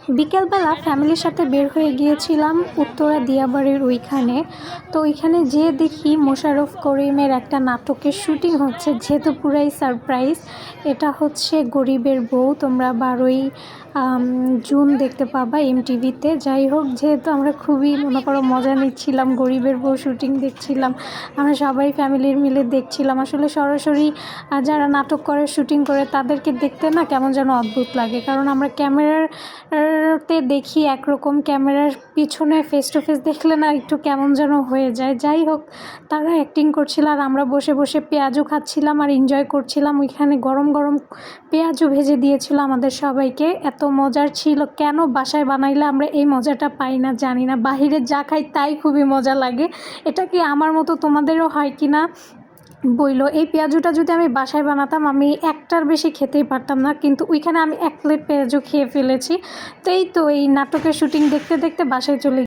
বিকেলবেলা ফ্যামিলির সাথে বের হয়ে গিয়েছিলাম উত্তরা দিয়াবাড়ির ওইখানে। তো ওইখানে যেয়ে দেখি মোশাররফ করিমের একটা নাটকের শুটিং হচ্ছে, যেহেতু পুরাই সারপ্রাইজ। এটা হচ্ছে গরিবের বউ, তোমরা 12ই জুন দেখতে পাবা MTV-তে। যাই হোক, যেহেতু আমরা খুবই মনে করো মজা নিচ্ছিলাম, গরিবের বউ শুটিং দেখছিলাম, আমরা সবাই ফ্যামিলির মিলে দেখছিলাম। আসলে সরাসরি যারা নাটক করে, শুটিং করে, তাদেরকে দেখতে না কেমন যেন অদ্ভুত লাগে, কারণ আমরা ক্যামেরাতে দেখি একরকম, ক্যামেরার পিছনে ফেস টু ফেস দেখলে না একটু কেমন যেন হয়ে যায়। যাই হোক, তারা অ্যাক্টিং করছিল আর আমরা বসে বসে পেঁয়াজু খাচ্ছিলাম আর এনজয় করছিলাম। ওইখানে গরম গরম পেঁয়াজু ভেজে দিয়েছিল আমাদের সবাইকে, এত মজার ছিল। কেন বাসায় বানাইলে আমরা এই মজাটা পাই না জানি না, বাহিরে যা খাই তাই খুবই মজা লাগে। এটা কি আমার মতো তোমাদেরও হয় কি না বইলো। এই পেঁয়াজুটা যদি আমি বাসায় বানাতাম, আমি একটার বেশি খেতেই পারতাম না, কিন্তু ওইখানে আমি 1 প্লেট পেঁয়াজু খেয়ে ফেলেছি। তো এই নাটকের শুটিং দেখতে দেখতে বাসায় চলে